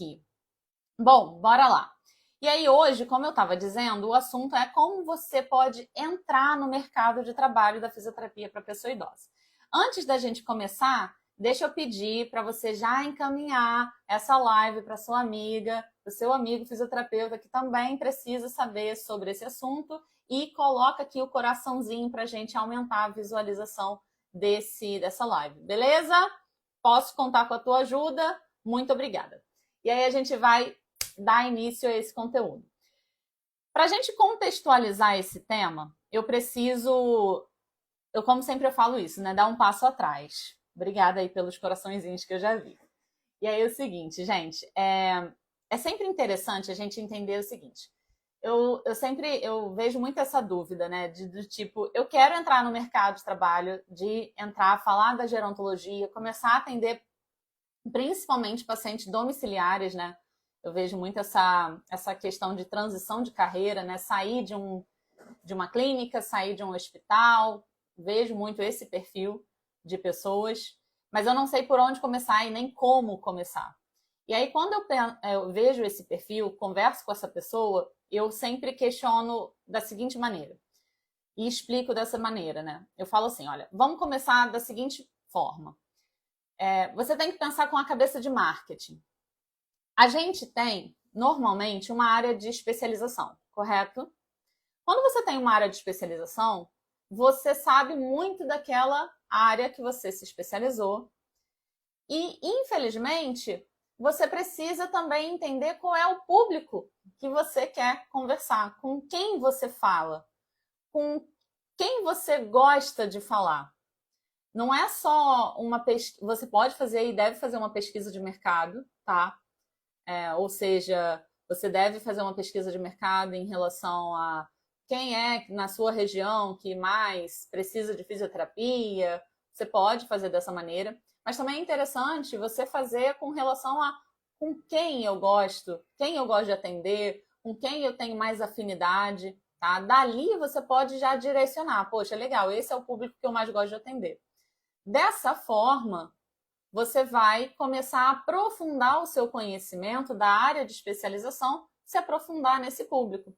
aqui. Bom, bora lá. E aí hoje, como eu estava dizendo, o assunto é como você pode entrar no mercado de trabalho da fisioterapia para pessoa idosa. Antes da gente começar, deixa eu pedir para você já encaminhar essa live para sua amiga, para o seu amigo fisioterapeuta que também precisa saber sobre esse assunto e coloca aqui o coraçãozinho para a gente aumentar a visualização dessa live, beleza? Posso contar com a tua ajuda? Muito obrigada. E aí a gente vai dar início a esse conteúdo. Para a gente contextualizar esse tema, eu como sempre eu falo isso, né? Dar um passo atrás. Obrigada aí pelos coraçõezinhos que eu já vi. E aí é o seguinte, gente, é sempre interessante a gente entender o seguinte. Eu vejo muito essa dúvida, né? Do tipo, eu quero entrar no mercado de trabalho, de entrar, falar da gerontologia, começar a atender principalmente pacientes domiciliares, né? Eu vejo muito essa questão de transição de carreira, né? Sair de uma clínica, sair de um hospital. Vejo muito esse perfil de pessoas, mas eu não sei por onde começar e nem como começar. E aí, quando eu vejo esse perfil, converso com essa pessoa, eu sempre questiono da seguinte maneira. E explico dessa maneira, né? Eu falo assim, olha, vamos começar da seguinte forma. Você tem que pensar com a cabeça de marketing. A gente tem, normalmente, uma área de especialização, correto? Quando você tem uma área de especialização, você sabe muito daquela área que você se especializou. E, infelizmente, você precisa também entender qual é o público que você quer conversar, com quem você fala, com quem você gosta de falar. Não é só uma pesquisa, você pode fazer e deve fazer uma pesquisa de mercado, tá? Ou seja, você deve fazer uma pesquisa de mercado em relação a quem é na sua região que mais precisa de fisioterapia. Você pode fazer dessa maneira, mas também é interessante você fazer com relação a com quem eu gosto de atender, com quem eu tenho mais afinidade, tá? Dali você pode já direcionar, poxa, legal, esse é o público que eu mais gosto de atender. Dessa forma, você vai começar a aprofundar o seu conhecimento da área de especialização, se aprofundar nesse público.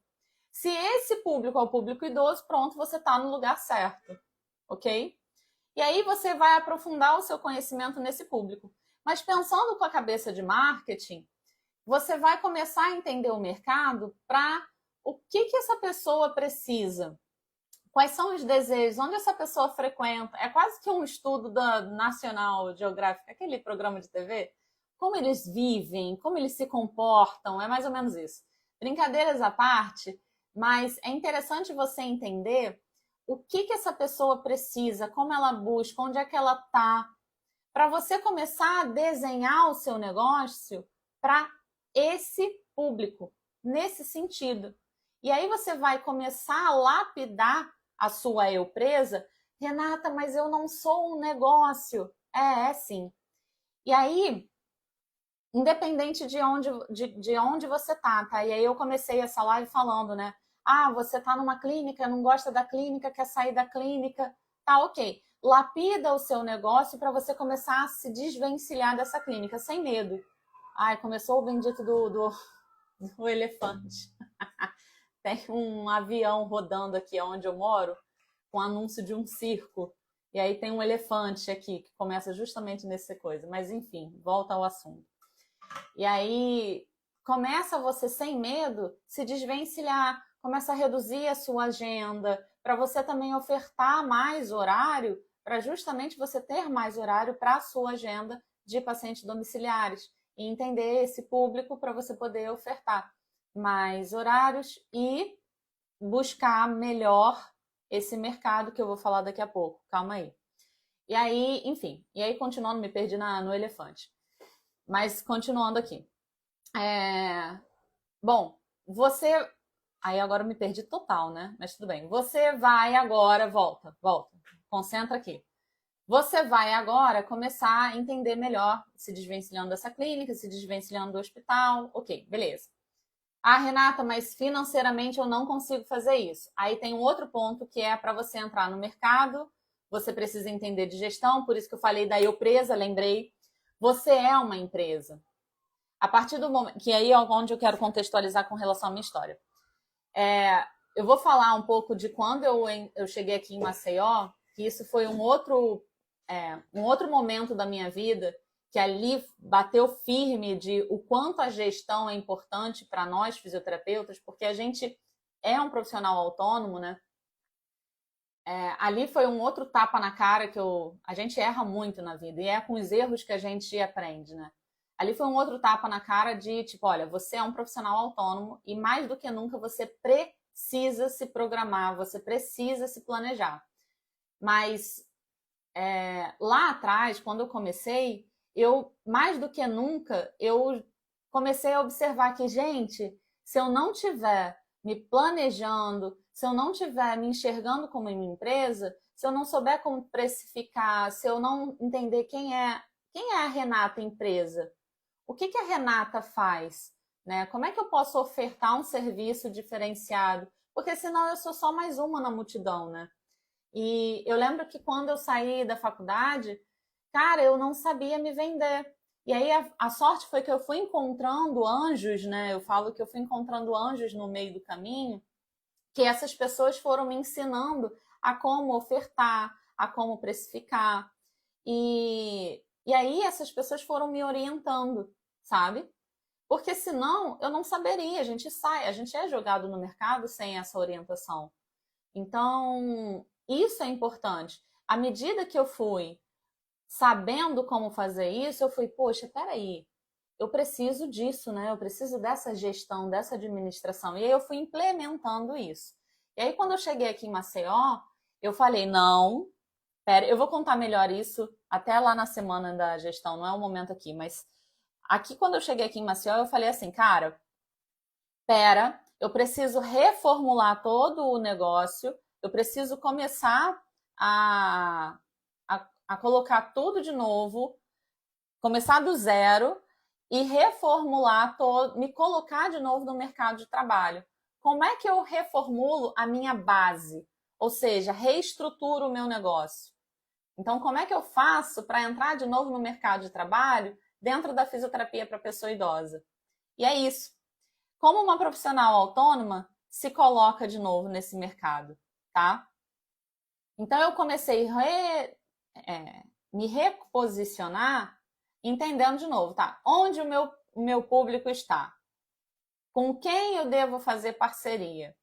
Se esse público é o público idoso, pronto, você está no lugar certo, ok? E aí você vai aprofundar o seu conhecimento nesse público. Mas pensando com a cabeça de marketing, você vai começar a entender o mercado para o que essa pessoa precisa. Quais são os desejos? Onde essa pessoa frequenta? É quase que um estudo da National Geographic, aquele programa de TV. Como eles vivem, como eles se comportam, é mais ou menos isso. Brincadeiras à parte, mas é interessante você entender o que essa pessoa precisa, como ela busca, onde é que ela está, para você começar a desenhar o seu negócio para esse público, nesse sentido. E aí você vai começar a lapidar a sua empresa. Renata, mas eu não sou um negócio. É sim. E aí, independente de onde você tá? E aí eu comecei essa live falando, né? Ah, você tá numa clínica, não gosta da clínica, quer sair da clínica. Tá, ok. Lapida o seu negócio para você começar a se desvencilhar dessa clínica, sem medo. Ai, começou o bendito do elefante. Tem um avião rodando aqui onde eu moro, com anúncio de um circo. E aí tem um elefante aqui, que começa justamente nessa coisa. Mas, enfim, volta ao assunto. E aí começa você, sem medo, se desvencilhar. Começa a reduzir a sua agenda, para você também ofertar mais horário, para justamente você ter mais horário para a sua agenda de pacientes domiciliares. E entender esse público para você poder ofertar mais horários e buscar melhor esse mercado que eu vou falar daqui a pouco. Calma aí. E aí, enfim, continuando, me perdi no elefante. Mas continuando aqui. Bom, você... Aí agora eu me perdi total, né? Mas tudo bem. Você vai agora... Volta. Concentra aqui. Você vai agora começar a entender melhor, se desvencilhando dessa clínica, se desvencilhando do hospital. Ok, beleza. Ah, Renata, mas financeiramente eu não consigo fazer isso. Aí tem um outro ponto que é para você entrar no mercado, você precisa entender de gestão, por isso que eu falei da empresa, lembrei. Você é uma empresa. a partir do momento, que aí é onde eu quero contextualizar com relação à minha história. Eu vou falar um pouco de quando eu cheguei aqui em Maceió, que isso foi um outro momento da minha vida, que ali bateu firme de o quanto a gestão é importante para nós fisioterapeutas, porque a gente é um profissional autônomo, né? Ali foi um outro tapa na cara que a gente erra muito na vida, e é com os erros que a gente aprende, né? Ali foi um outro tapa na cara de, tipo, olha, você é um profissional autônomo e mais do que nunca você precisa se programar, você precisa se planejar. Mas lá atrás, quando eu comecei, mais do que nunca, eu comecei a observar que, gente, se eu não tiver me planejando, se eu não tiver me enxergando como uma empresa, se eu não souber como precificar, se eu não entender quem é a Renata empresa, o que a Renata faz, né? Como é que eu posso ofertar um serviço diferenciado? Porque senão eu sou só mais uma na multidão, né? E eu lembro que quando eu saí da faculdade, cara, eu não sabia me vender. E aí a sorte foi que eu fui encontrando anjos, né? Eu falo que eu fui encontrando anjos no meio do caminho, que essas pessoas foram me ensinando a como ofertar, a como precificar. E aí essas pessoas foram me orientando, sabe? Porque senão eu não saberia, a gente é jogado no mercado sem essa orientação. Então, isso é importante. À medida que eu fui sabendo como fazer isso, eu fui, poxa, peraí, eu preciso disso, né? Eu preciso dessa gestão, dessa administração. E aí eu fui implementando isso. E aí, quando eu cheguei aqui em Maceió, eu falei, não, pera, eu vou contar melhor isso até lá na semana da gestão, não é o momento aqui, mas aqui, quando eu cheguei aqui em Maceió, eu falei assim, cara, pera, eu preciso reformular todo o negócio, eu preciso começar a colocar tudo de novo, começar do zero e reformular todo, me colocar de novo no mercado de trabalho. Como é que eu reformulo a minha base? Ou seja, reestruturo o meu negócio. Então, como é que eu faço para entrar de novo no mercado de trabalho dentro da fisioterapia para pessoa idosa? E é isso. Como uma profissional autônoma se coloca de novo nesse mercado, tá? Então, eu comecei a me reposicionar entendendo de novo, tá? Onde o meu público está? Com quem eu devo fazer parceria?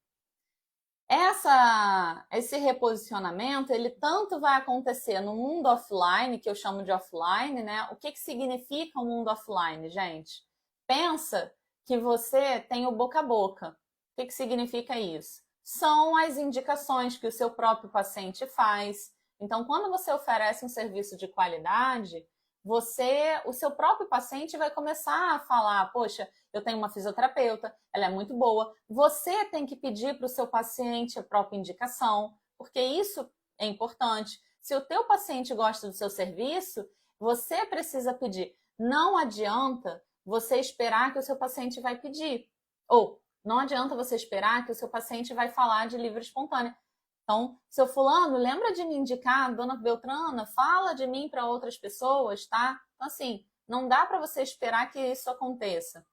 Esse reposicionamento, ele tanto vai acontecer no mundo offline, que eu chamo de offline, né? O que significa o mundo offline, gente? Pensa que você tem o boca a boca. O que significa isso? São as indicações que o seu próprio paciente faz. Então, quando você oferece um serviço de qualidade, o seu próprio paciente vai começar a falar, poxa, eu tenho uma fisioterapeuta, ela é muito boa. Você tem que pedir para o seu paciente a própria indicação, porque isso é importante. Se o teu paciente gosta do seu serviço, você precisa pedir. Não adianta você esperar que o seu paciente vai pedir. Ou não adianta você esperar que o seu paciente vai falar de livre espontânea. Então, seu fulano, lembra de me indicar, dona Beltrana, fala de mim para outras pessoas, tá? Então, assim, não dá para você esperar que isso aconteça.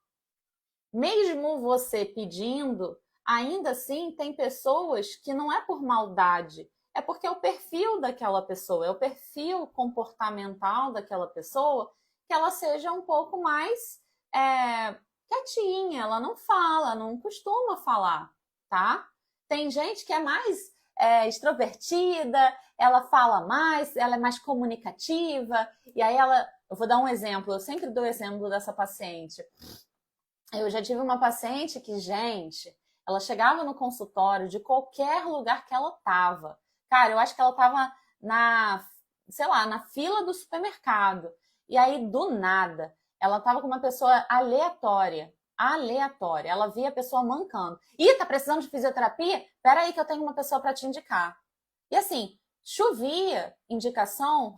Mesmo você pedindo, ainda assim tem pessoas que não é por maldade, é porque é o perfil daquela pessoa, é o perfil comportamental daquela pessoa, que ela seja um pouco mais quietinha, ela não fala, não costuma falar, tá? Tem gente que é mais extrovertida, ela fala mais, ela é mais comunicativa, e aí eu vou dar um exemplo, eu sempre dou o exemplo dessa paciente. Eu já tive uma paciente que, gente, ela chegava no consultório de qualquer lugar que ela tava. Cara, eu acho que ela tava sei lá, na fila do supermercado. E aí, do nada, ela tava com uma pessoa aleatória. Aleatória. Ela via a pessoa mancando. Ih, tá precisando de fisioterapia? Pera aí que eu tenho uma pessoa para te indicar. E assim, chovia indicação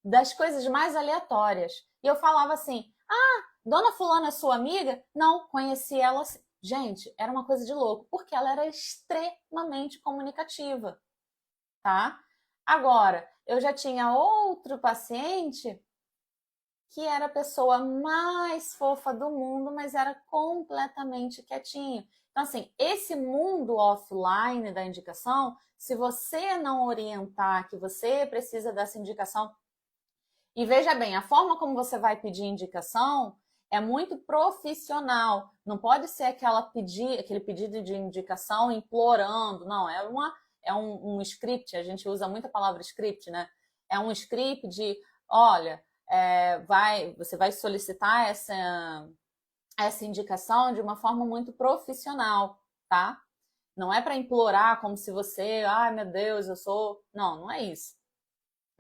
das coisas mais aleatórias. E eu falava assim, Dona Fulana é sua amiga? Não, conheci ela. Gente, era uma coisa de louco, porque ela era extremamente comunicativa, tá? Agora, eu já tinha outro paciente que era a pessoa mais fofa do mundo, mas era completamente quietinho. Então, assim, esse mundo offline da indicação, se você não orientar que você precisa dessa indicação, e veja bem, a forma como você vai pedir indicação é muito profissional. Não pode ser aquele pedido de indicação implorando. Não, é um script. A gente usa muito a palavra script, né? É um script de, olha, você vai solicitar essa indicação de uma forma muito profissional, tá? Não é para implorar como se você, ai meu Deus, eu sou. Não, não é isso.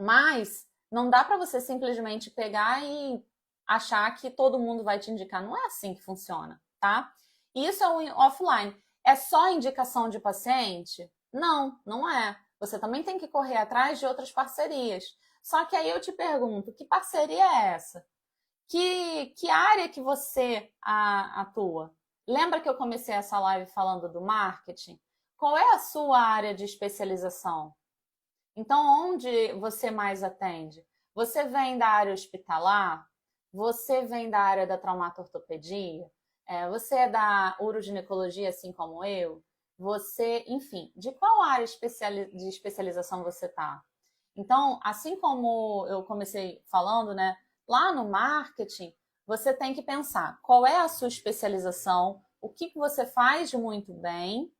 Mas não dá para você simplesmente pegar e achar que todo mundo vai te indicar. Não é assim que funciona, tá? Isso é o offline. É só indicação de paciente? Não, não é. Você também tem que correr atrás de outras parcerias. Só que aí eu te pergunto, que parceria é essa? Que área que você atua? Lembra que eu comecei essa live falando do marketing? Qual é a sua área de especialização? Então, onde você mais atende? Você vem da área hospitalar? Você vem da área da traumatortopedia? Você é da uroginecologia, assim como eu? Você, enfim, de qual área de especialização você está? Então, assim como eu comecei falando, né? Lá no marketing, você tem que pensar qual é a sua especialização, o que você faz muito bem,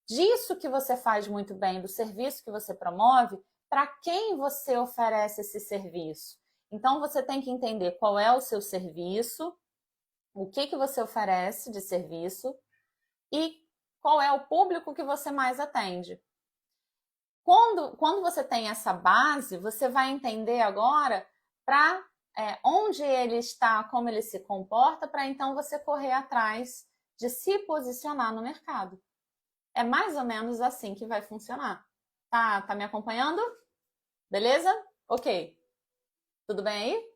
disso que você faz muito bem, do serviço que você promove, para quem você oferece esse serviço. Então, você tem que entender qual é o seu serviço, o que você oferece de serviço e qual é o público que você mais atende. Quando você tem essa base, você vai entender agora para onde ele está, como ele se comporta, para então você correr atrás de se posicionar no mercado. É mais ou menos assim que vai funcionar. Tá me acompanhando? Beleza? Ok. Tudo bem aí?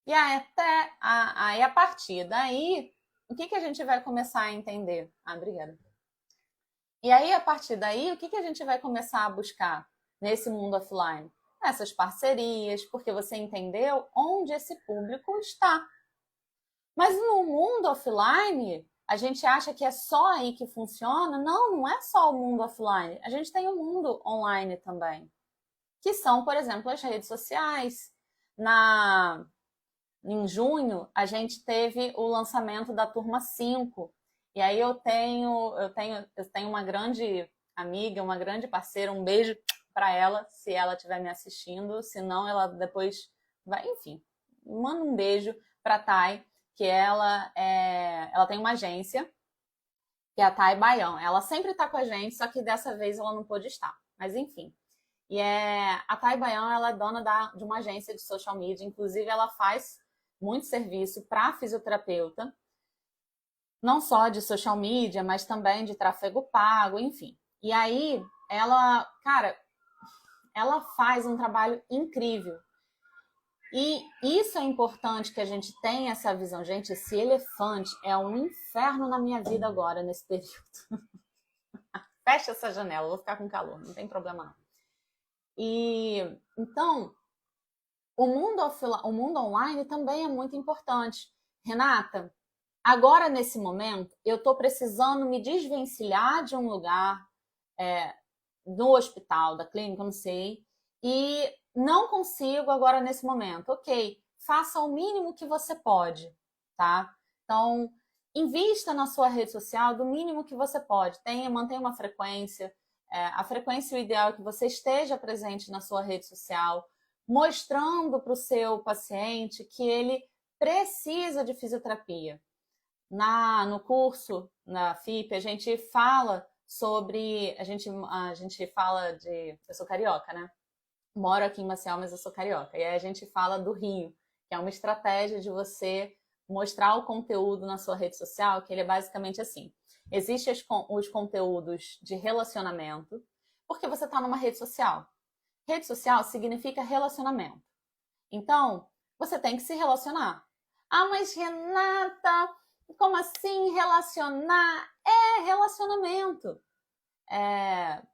E aí, a partir daí, o que a gente vai começar a entender? Obrigada. E aí, a partir daí, o que a gente vai começar a buscar nesse mundo offline? Essas parcerias, porque você entendeu onde esse público está. Mas no mundo offline, a gente acha que é só aí que funciona. Não, não é só o mundo offline. A gente tem o mundo online também, que são, por exemplo, as redes sociais. Em junho, a gente teve o lançamento da turma 5. E aí eu tenho uma grande amiga, uma grande parceira, um beijo para ela, se ela estiver me assistindo, se não, ela depois vai, enfim, manda um beijo para a Thay, que ela tem uma agência, que é a Thay Baião. Ela sempre está com a gente, só que dessa vez ela não pôde estar. Mas enfim. A Thay Baião, ela é dona de uma agência de social media, inclusive ela faz muito serviço para fisioterapeuta, não só de social media, mas também de tráfego pago, enfim. E aí, cara, ela faz um trabalho incrível. E isso é importante que a gente tenha essa visão. Gente, esse elefante é um inferno na minha vida agora, nesse período. Fecha essa janela, eu vou ficar com calor, não tem problema não. E então, o mundo online também é muito importante. Renata, agora nesse momento, eu estou precisando me desvencilhar de um lugar, do hospital, da clínica, não sei, e não consigo agora nesse momento. Ok, faça o mínimo que você pode, tá? Então, invista na sua rede social do mínimo que você pode. Mantenha uma frequência. A frequência ideal é que você esteja presente na sua rede social, mostrando para o seu paciente que ele precisa de fisioterapia. No curso, na FIP, a gente fala sobre. A gente fala de. Eu sou carioca, né? Moro aqui em Maceió, mas eu sou carioca. E aí a gente fala do Rio, que é uma estratégia de você mostrar o conteúdo na sua rede social, que ele é basicamente assim. Existem os conteúdos de relacionamento, porque você está numa rede social. Rede social significa relacionamento. Então, você tem que se relacionar. Ah, mas Renata, como assim relacionar? É relacionamento.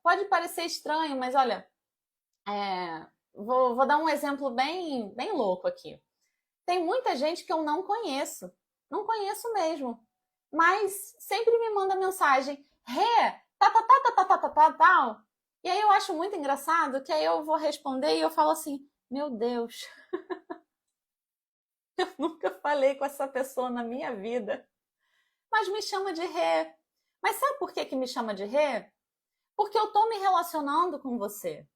Pode parecer estranho, mas olha, vou dar um exemplo bem louco aqui. Tem muita gente que eu não conheço. Não conheço mesmo. Mas sempre me manda mensagem. Rê, tal. E aí eu acho muito engraçado que aí eu vou responder e eu falo assim, meu Deus, eu nunca falei com essa pessoa na minha vida. Mas me chama de Rê. Mas sabe por que me chama de Rê? Porque eu tô me relacionando com você.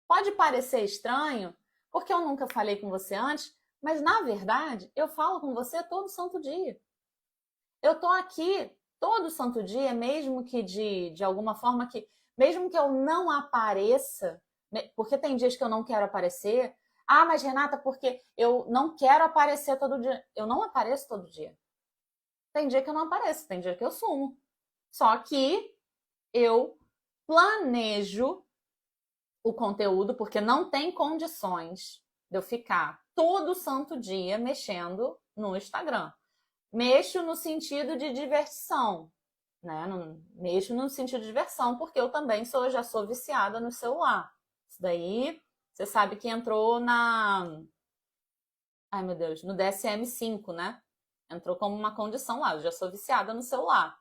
Pode parecer estranho, porque eu nunca falei com você antes, mas na verdade eu falo com você todo santo dia. Eu tô aqui todo santo dia, mesmo que de alguma forma que, mesmo que eu não apareça, porque tem dias que eu não quero aparecer. Ah, mas Renata, porque eu não quero aparecer todo dia. Eu não apareço todo dia. Tem dia que eu não apareço, tem dia que eu sumo. Só que eu planejo o conteúdo, porque não tem condições de eu ficar todo santo dia mexendo no Instagram. Mexo no sentido de diversão, né? Mexo no sentido de diversão, porque eu também já sou viciada no celular. Isso daí, você sabe que entrou ai meu Deus, no DSM-5, né? Entrou como uma condição lá, eu já sou viciada no celular.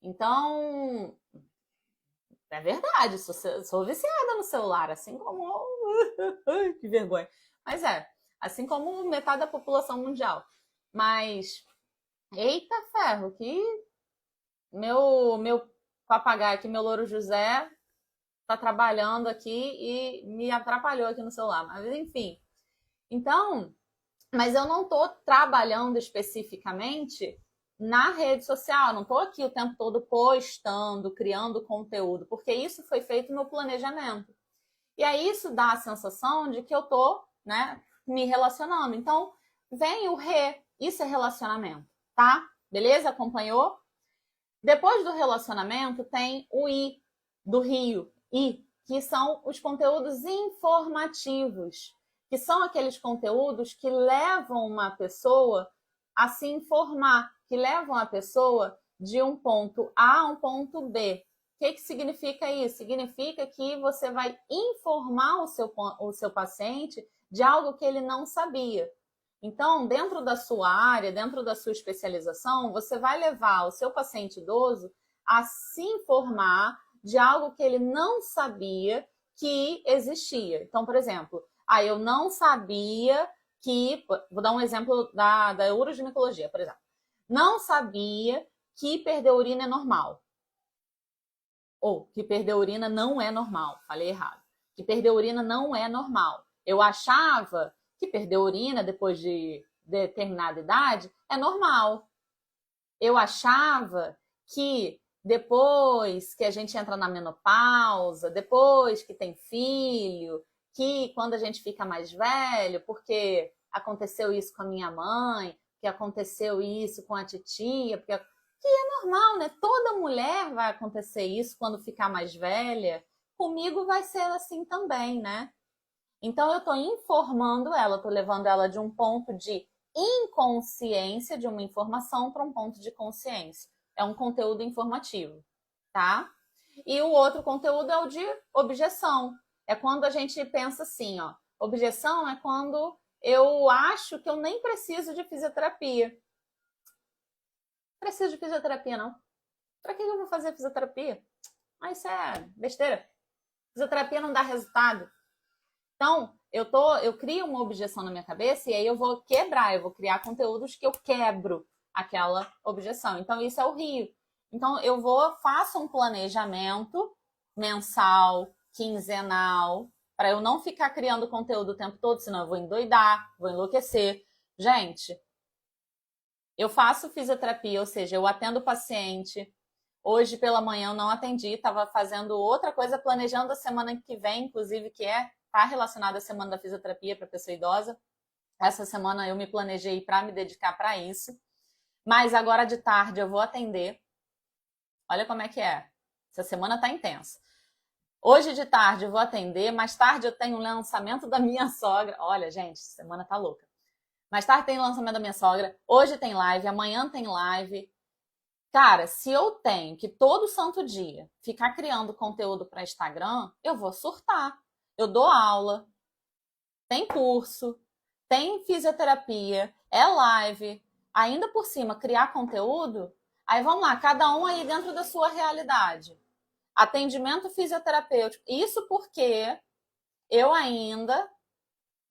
Então, é verdade, sou viciada no celular, assim como... que vergonha. Mas assim como metade da população mundial. Mas, eita ferro, que meu papagaio aqui, meu louro José, tá trabalhando aqui e me atrapalhou aqui no celular. Mas, enfim. Então, mas eu não tô trabalhando especificamente na rede social, não estou aqui o tempo todo postando, criando conteúdo, porque isso foi feito no planejamento. E aí isso dá a sensação de que eu estou, né, me relacionando. Então, vem o re, isso é relacionamento, tá? Beleza? Acompanhou? Depois do relacionamento tem o I, do Rio, I, que são os conteúdos informativos, que são aqueles conteúdos que levam uma pessoa a se informar, que levam a pessoa de um ponto A a um ponto B. O que significa isso? Significa que você vai informar o seu paciente de algo que ele não sabia. Então, dentro da sua área, dentro da sua especialização, você vai levar o seu paciente idoso a se informar de algo que ele não sabia que existia. Então, por exemplo, eu não sabia que... Vou dar um exemplo da uroginecologia, por exemplo. Não sabia que perder urina é normal. Ou que perder urina não é normal. Falei errado. Que perder urina não é normal. Eu achava que perder urina depois de determinada idade é normal. Eu achava que depois que a gente entra na menopausa, depois que tem filho, que quando a gente fica mais velho, porque aconteceu isso com a minha mãe, que aconteceu isso com a titia, porque que é normal, né? Toda mulher vai acontecer isso quando ficar mais velha. Comigo vai ser assim também, né? Então eu estou informando ela, estou levando ela de um ponto de inconsciência de uma informação para um ponto de consciência. É um conteúdo informativo, tá? E o outro conteúdo é o de objeção. É quando a gente pensa assim, ó. Objeção é quando eu acho que eu nem preciso de fisioterapia. Preciso de fisioterapia, não. Para que eu vou fazer fisioterapia? Mas isso é besteira. Fisioterapia não dá resultado. Então, eu crio uma objeção na minha cabeça e aí eu vou quebrar, eu vou criar conteúdos que eu quebro aquela objeção. Então, isso é o Rio. Então, faço um planejamento mensal, quinzenal, para eu não ficar criando conteúdo o tempo todo, senão eu vou endoidar, vou enlouquecer. Gente, eu faço fisioterapia, ou seja, eu atendo o paciente. Hoje pela manhã eu não atendi, estava fazendo outra coisa, planejando a semana que vem, inclusive, que está relacionada à semana da fisioterapia para pessoa idosa. Essa semana eu me planejei para me dedicar para isso. Mas agora de tarde eu vou atender. Olha como é que é. Essa semana está intensa. Hoje de tarde eu vou atender, mais tarde eu tenho um lançamento da minha sogra. Olha, gente, semana tá louca. Mais tarde tem o lançamento da minha sogra. Hoje tem live, amanhã tem live. Cara, se eu tenho que todo santo dia ficar criando conteúdo para Instagram, eu vou surtar. Eu dou aula, tem curso, tem fisioterapia, é live, ainda por cima criar conteúdo, aí vamos lá, cada um aí dentro da sua realidade. Atendimento fisioterapêutico, isso porque eu ainda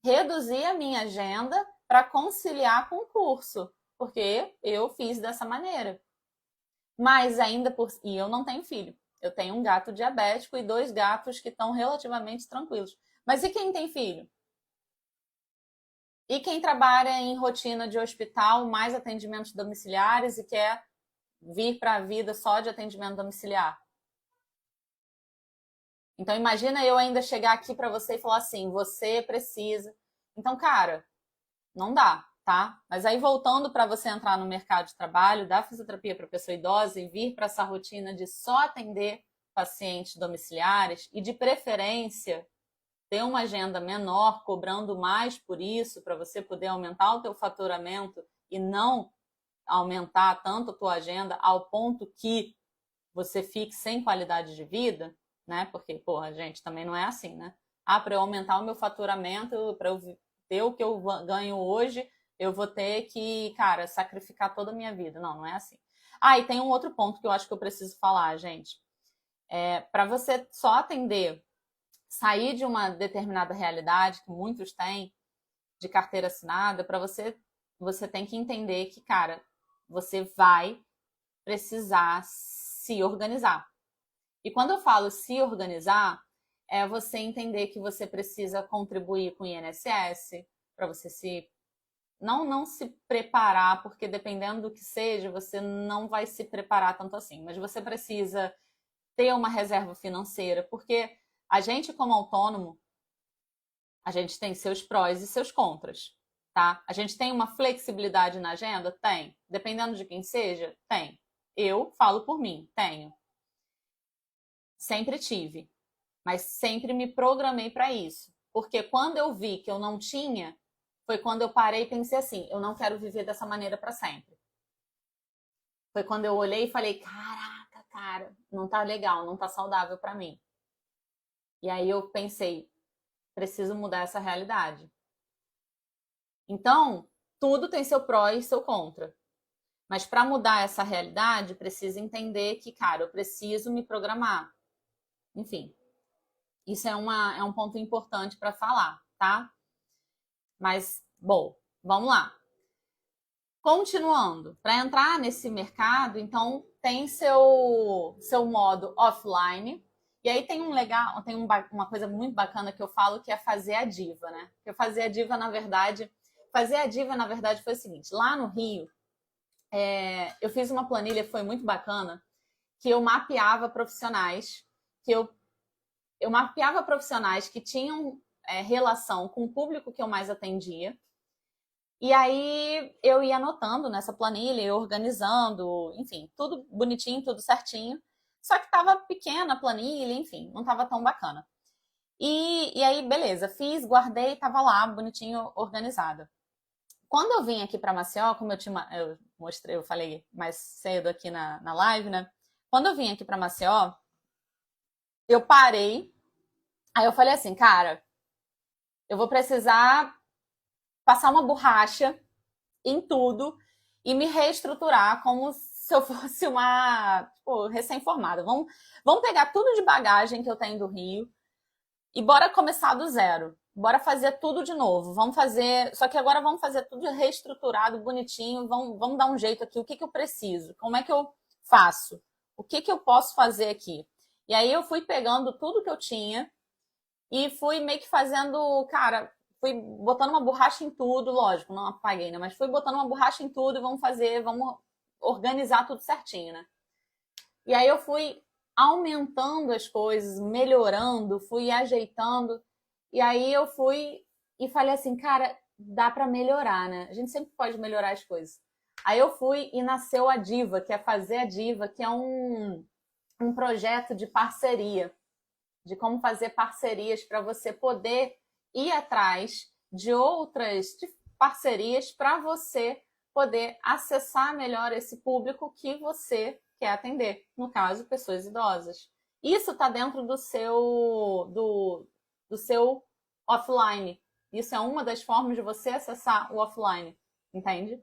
reduzi a minha agenda para conciliar com o curso, porque eu fiz dessa maneira. Mas ainda por... E eu não tenho filho. Eu tenho um gato diabético e 2 gatos que estão relativamente tranquilos. Mas e quem tem filho? E quem trabalha em rotina de hospital, mais atendimentos domiciliares e quer vir para a vida só de atendimento domiciliar? Então imagina eu ainda chegar aqui para você e falar assim, você precisa. Então, cara, não dá, tá? Mas aí voltando para você entrar no mercado de trabalho, dar fisioterapia para pessoa idosa e vir para essa rotina de só atender pacientes domiciliares e de preferência ter uma agenda menor, cobrando mais por isso, para você poder aumentar o teu faturamento e não aumentar tanto a tua agenda ao ponto que você fique sem qualidade de vida, né? Porque, porra, gente, também não é assim, né? Ah, para eu aumentar o meu faturamento, para eu ter o que eu ganho hoje, eu vou ter que, cara, sacrificar toda a minha vida. Não, não é assim. Ah, e tem um outro ponto que eu acho que eu preciso falar, gente. Para você só atender, sair de uma determinada realidade, que muitos têm, de carteira assinada, para você tem que entender que, cara, você vai precisar se organizar. E quando eu falo se organizar, é você entender que você precisa contribuir com o INSS, para você se não se preparar, porque dependendo do que seja, você não vai se preparar tanto assim, mas você precisa ter uma reserva financeira, porque a gente como autônomo, a gente tem seus prós e seus contras, tá? A gente tem uma flexibilidade na agenda? Tem. Dependendo de quem seja? Tem. Eu falo por mim, tenho. Sempre tive, mas sempre me programei para isso. Porque quando eu vi que eu não tinha, foi quando eu parei e pensei assim, eu não quero viver dessa maneira para sempre. Foi quando eu olhei e falei, caraca, cara, não tá legal, não tá saudável para mim. E aí eu pensei, preciso mudar essa realidade. Então, tudo tem seu pró e seu contra. Mas para mudar essa realidade, precisa entender que, cara, eu preciso me programar. Enfim, isso é um ponto importante para falar, tá? Mas, bom, vamos lá. Continuando, para entrar nesse mercado, então tem seu modo offline. E aí tem uma coisa muito bacana que eu falo que é fazer a diva, né? Eu fazer a diva, na verdade, foi o seguinte: lá no Rio, eu fiz uma planilha, foi muito bacana, que eu mapeava profissionais, eu mapeava profissionais que tinham relação com o público que eu mais atendia. E aí eu ia anotando nessa planilha, eu organizando, enfim, tudo bonitinho, tudo certinho. Só que tava pequena a planilha, enfim, não tava tão bacana. E aí, beleza, fiz, guardei, tava lá, bonitinho, organizada. Quando eu vim aqui para Maceió, como eu mostrei, eu falei mais cedo aqui na live, né? Quando eu vim aqui para Maceió, eu parei, aí eu falei assim, cara, eu vou precisar passar uma borracha em tudo e me reestruturar como se eu fosse uma recém-formada. Vamos pegar tudo de bagagem que eu tenho do Rio e bora começar do zero. Bora fazer tudo de novo. Vamos fazer. Só que agora vamos fazer tudo reestruturado, bonitinho. Vamos dar um jeito aqui. O que eu preciso? Como é que eu faço? O que eu posso fazer aqui? E aí eu fui pegando tudo que eu tinha e fui meio que fazendo, cara, fui botando uma borracha em tudo, lógico, não apaguei, né? Mas fui botando uma borracha em tudo e vamos organizar tudo certinho, né? E aí eu fui aumentando as coisas, melhorando, fui ajeitando. E aí eu fui e falei assim, cara, dá para melhorar, né? A gente sempre pode melhorar as coisas. Aí eu fui e nasceu a Diva, que é fazer a Diva, que é um projeto de parceria, de como fazer parcerias para você poder ir atrás de outras parcerias para você poder acessar melhor esse público que você quer atender, no caso, pessoas idosas. Isso está dentro do seu offline. Isso é uma das formas de você acessar o offline, entende?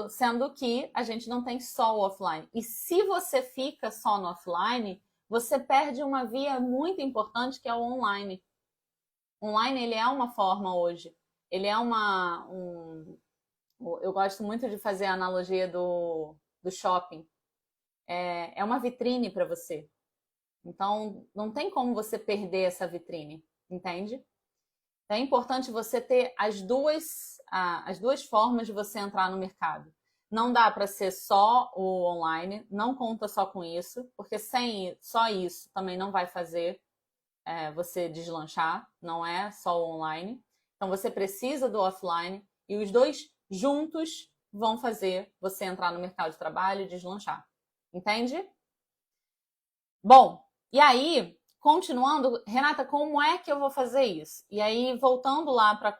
Sendo que a gente não tem só o offline. E se você fica só no offline, você perde uma via muito importante que é o online. Online, ele é uma forma hoje. Ele é eu gosto muito de fazer a analogia do shopping. É uma vitrine para você. Então, não tem como você perder essa vitrine, entende? Então, é importante você ter as duas formas de você entrar no mercado. Não dá para ser só o online, não conta só com isso, porque sem só isso também não vai fazer você deslanchar, não é só o online. Então, você precisa do offline e os dois juntos vão fazer você entrar no mercado de trabalho e deslanchar. Entende? Bom, e aí, continuando, Renata, como é que eu vou fazer isso? E aí, voltando lá para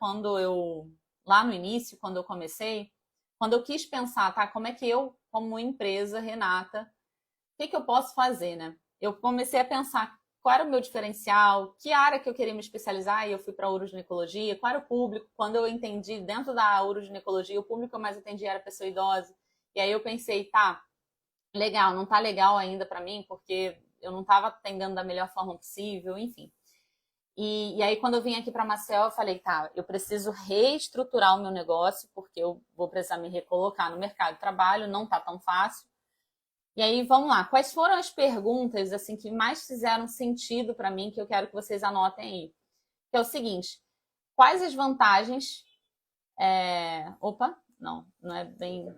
lá no início, quando eu comecei, quando eu quis pensar, tá, como é que eu, como empresa, Renata, o que eu posso fazer, né? Eu comecei a pensar qual era o meu diferencial, que área que eu queria me especializar, e eu fui para a uroginecologia, qual era o público. Quando eu entendi, dentro da uroginecologia, o público que eu mais atendia era pessoa idosa. E aí eu pensei, tá, legal, não tá legal ainda para mim, porque eu não estava atendendo da melhor forma possível, enfim. E aí, quando eu vim aqui para Maceió, eu falei, tá, eu preciso reestruturar o meu negócio, porque eu vou precisar me recolocar no mercado de trabalho, não tá tão fácil. E aí, vamos lá. Quais foram as perguntas assim que mais fizeram sentido para mim, que eu quero que vocês anotem aí? Que é o seguinte, quais as vantagens... Opa, não é bem...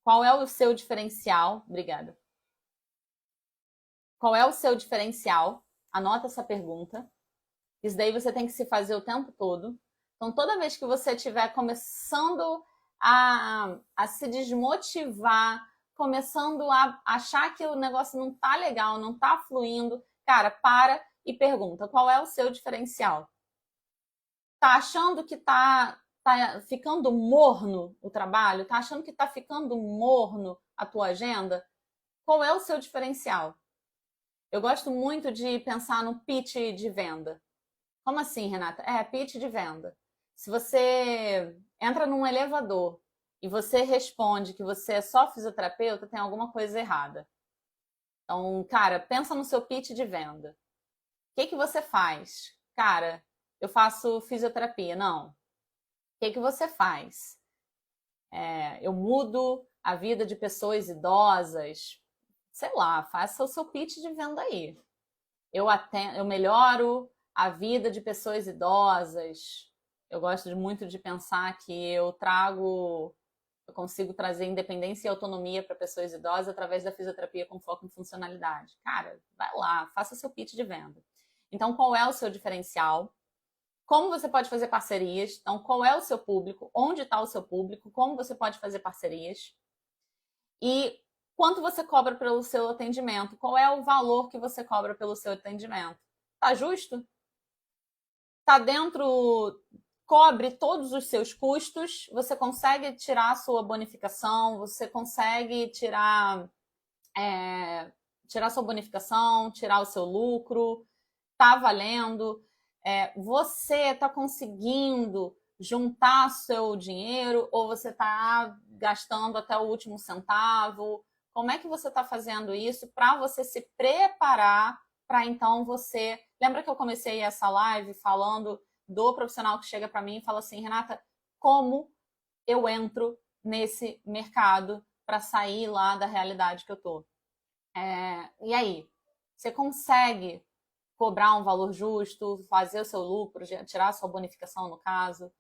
Qual é o seu diferencial? Obrigada. Qual é o seu diferencial? Anota essa pergunta. Isso daí você tem que se fazer o tempo todo. Então, toda vez que você estiver começando a se desmotivar, começando a achar que o negócio não tá legal, não tá fluindo, cara, para e pergunta, qual é o seu diferencial? Tá achando que tá ficando morno o trabalho? Tá achando que tá ficando morno a tua agenda? Qual é o seu diferencial? Eu gosto muito de pensar no pitch de venda. Como assim, Renata? Pitch de venda. Se você entra num elevador e você responde que você é só fisioterapeuta, tem alguma coisa errada. Então, cara, pensa no seu pitch de venda. O que você faz? Cara, eu faço fisioterapia. Não. O que você faz? Eu mudo a vida de pessoas idosas. Sei lá, faça o seu pitch de venda aí. Eu melhoro a vida de pessoas idosas. Eu gosto muito de pensar que eu consigo trazer independência e autonomia para pessoas idosas através da fisioterapia com foco em funcionalidade. Cara, vai lá, faça seu pitch de venda. Então, qual é o seu diferencial? Como você pode fazer parcerias? Então, qual é o seu público? Onde está o seu público? Como você pode fazer parcerias? E quanto você cobra pelo seu atendimento? Qual é o valor que você cobra pelo seu atendimento? Tá justo? Tá dentro, cobre todos os seus custos, você consegue tirar a sua bonificação, você consegue tirar sua bonificação, tirar o seu lucro, tá valendo, você tá conseguindo juntar seu dinheiro ou você tá gastando até o último centavo? Como é que você está fazendo isso para você se preparar para então você... Lembra que eu comecei essa live falando do profissional que chega para mim e fala assim, Renata, como eu entro nesse mercado para sair lá da realidade que eu tô? E aí, você consegue cobrar um valor justo, fazer o seu lucro, tirar a sua bonificação no caso?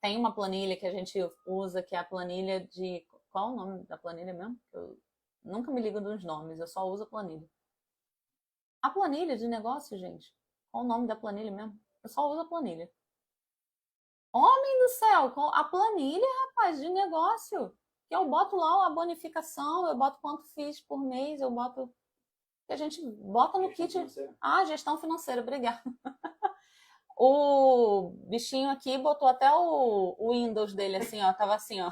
Tem uma planilha que a gente usa, que é a planilha de... Qual o nome da planilha mesmo? Eu nunca me ligo dos nomes, eu só uso a planilha. A planilha de negócio, gente. Qual o nome da planilha mesmo? Eu só uso a planilha. Homem do céu, a planilha, rapaz, de negócio. Que eu boto lá a bonificação, eu boto quanto fiz por mês, eu boto... Que a gente bota no kit... Gestão financeira, obrigada. O bichinho aqui botou até o Windows dele assim, ó. Tava assim, ó.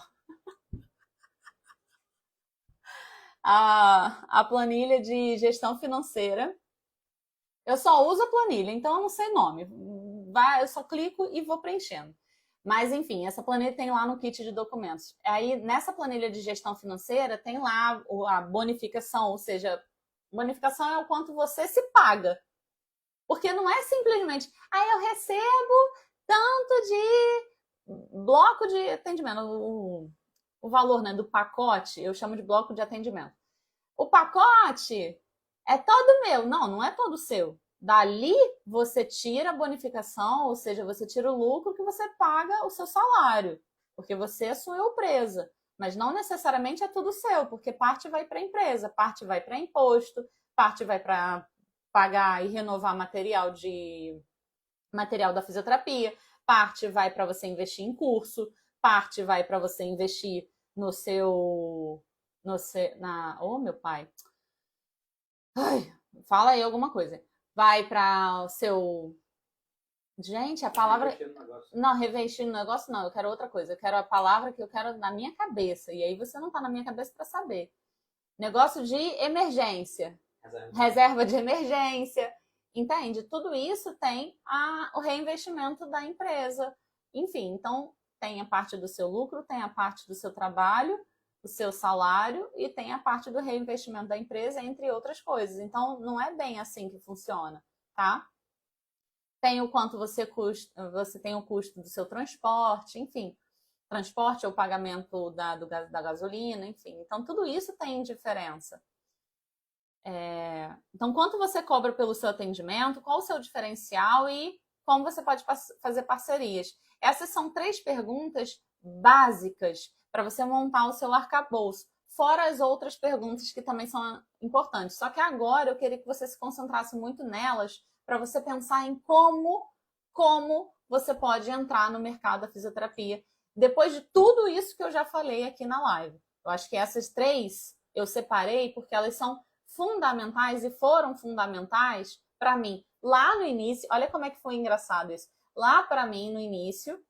A planilha de gestão financeira. Eu só uso a planilha, então eu não sei nome. eu só clico e vou preenchendo. Mas, enfim, essa planilha tem lá no kit de documentos. Aí, nessa planilha de gestão financeira, tem lá a bonificação, ou seja, bonificação é o quanto você se paga. Porque não é simplesmente, eu recebo tanto de bloco de atendimento, o valor, né, do pacote, eu chamo de bloco de atendimento. O pacote é todo meu. Não, não é todo seu. Dali você tira a bonificação, ou seja, você tira o lucro que você paga o seu salário, porque você assumiu presa. Mas não necessariamente é tudo seu, porque parte vai para a empresa, parte vai para imposto, parte vai para pagar e renovar material da fisioterapia, parte vai para você investir em curso, parte vai para você investir no seu oh, meu pai. Ai, fala aí alguma coisa. Vai para o seu. Gente, a palavra. Não, revestir no negócio não. Eu quero outra coisa. Eu quero a palavra que eu quero na minha cabeça. E aí você não tá na minha cabeça para saber. Negócio de emergência. Reserva de emergência. Entende? Tudo isso tem o reinvestimento da empresa. Enfim, então tem a parte do seu lucro, tem a parte do seu trabalho, o seu salário e tem a parte do reinvestimento da empresa, entre outras coisas. Então, não é bem assim que funciona, tá? Tem o quanto você tem o custo do seu transporte, enfim, transporte ou pagamento da gasolina, enfim. Então, tudo isso tem diferença. Então, quanto você cobra pelo seu atendimento, qual o seu diferencial e como você pode fazer parcerias? Essas são 3 perguntas básicas para você montar o seu arcabouço, fora as outras perguntas que também são importantes. Só que agora eu queria que você se concentrasse muito nelas para você pensar em como você pode entrar no mercado da fisioterapia depois de tudo isso que eu já falei aqui na live. Eu acho que essas 3 eu separei porque elas são fundamentais e foram fundamentais para mim lá no início. Olha como é que foi engraçado isso. Lá para mim no início,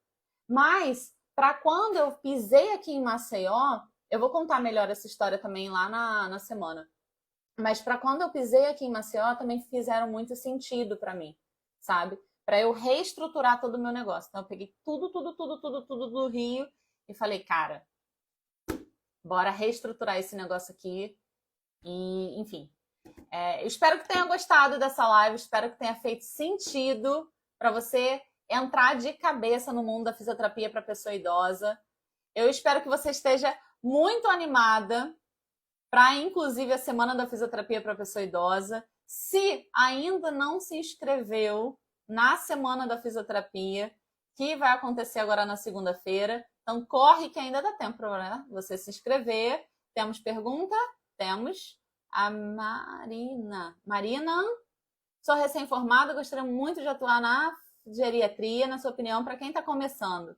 mas para quando eu pisei aqui em Maceió, eu vou contar melhor essa história também lá na semana. Mas para quando eu pisei aqui em Maceió, também fizeram muito sentido para mim, sabe? Para eu reestruturar todo o meu negócio. Então eu peguei tudo do Rio e falei, cara, bora reestruturar esse negócio aqui. E, enfim, eu espero que tenha gostado dessa live, espero que tenha feito sentido para você entrar de cabeça no mundo da fisioterapia para pessoa idosa. Eu espero que você esteja muito animada para, inclusive, a Semana da Fisioterapia para Pessoa Idosa. Se ainda não se inscreveu na Semana da Fisioterapia, que vai acontecer agora na segunda-feira, então corre que ainda dá tempo para você se inscrever. Temos pergunta? Temos. A Marina. Marina, sou recém-formada, gostaria muito de atuar na geriatria, na sua opinião, para quem está começando.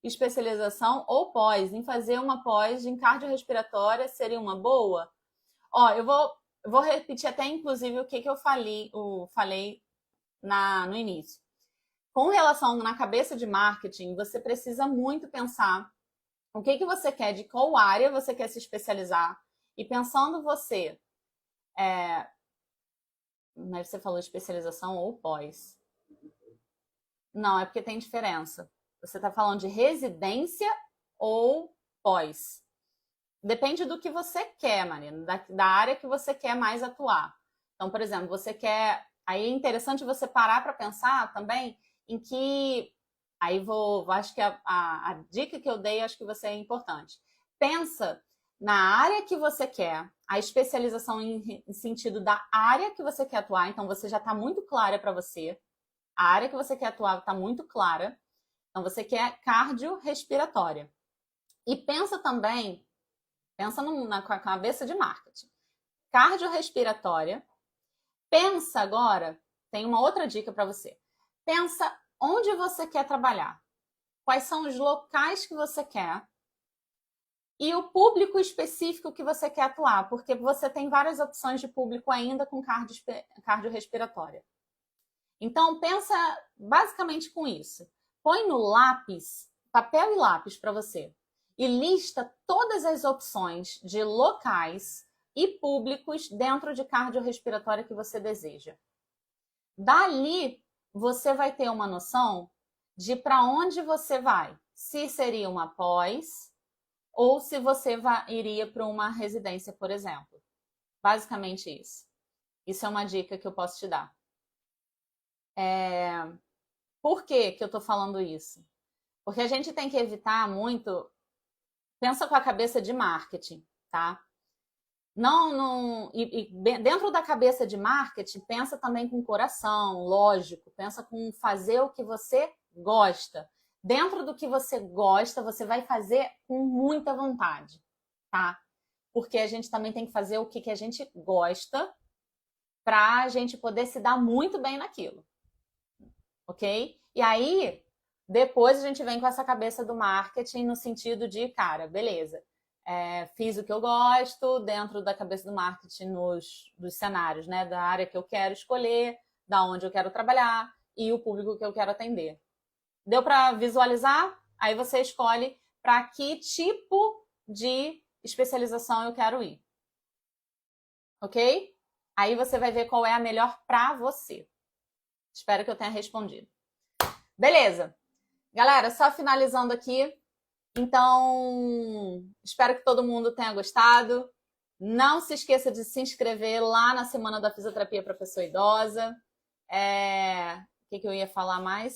Especialização ou pós, em fazer uma pós em cardiorrespiratória seria uma boa? Eu vou repetir até inclusive o que eu falei no início. Com relação na cabeça de marketing, você precisa muito pensar o que você quer, de qual área você quer se especializar. E pensando você, mas você falou especialização ou pós. Não, é porque tem diferença. Você está falando de residência ou pós? Depende do que você quer, Marina, da área que você quer mais atuar. Então, por exemplo, você quer... Aí é interessante você parar para pensar também em que... Aí acho que a dica que eu dei, acho que você é importante. Pensa na área que você quer, a especialização em sentido da área que você quer atuar. Então, você já está muito clara para você. A área que você quer atuar está muito clara. Então, você quer cardiorrespiratória. E pensa também, na cabeça de marketing. Cardiorrespiratória. Pensa agora, tem uma outra dica para você. Pensa onde você quer trabalhar. Quais são os locais que você quer e o público específico que você quer atuar, porque você tem várias opções de público ainda com cardiorrespiratória. Então, pensa basicamente com isso. Põe no lápis, papel e lápis para você, e lista todas as opções de locais e públicos dentro de cardiorrespiratória que você deseja. Dali, você vai ter uma noção de para onde você vai. Se seria uma pós ou se você iria para uma residência, por exemplo. Basicamente isso. Isso é uma dica que eu posso te dar. Por que eu estou falando isso? Porque a gente tem que evitar muito. Pensa com a cabeça de marketing, tá? Dentro da cabeça de marketing, pensa também com o coração, lógico. Pensa com fazer o que você gosta. Dentro do que você gosta, você vai fazer com muita vontade, tá? Porque a gente também tem que fazer o que a gente gosta para a gente poder se dar muito bem naquilo, ok? E aí, depois a gente vem com essa cabeça do marketing no sentido de, cara, beleza, fiz o que eu gosto dentro da cabeça do marketing dos cenários, né? Da área que eu quero escolher, da onde eu quero trabalhar e o público que eu quero atender. Deu para visualizar? Aí você escolhe para que tipo de especialização eu quero ir. Ok? Aí você vai ver qual é a melhor para você. Espero que eu tenha respondido. Beleza. Galera, só finalizando aqui. Então, espero que todo mundo tenha gostado. Não se esqueça de se inscrever lá na Semana da Fisioterapia para Pessoa Idosa. O que eu ia falar mais?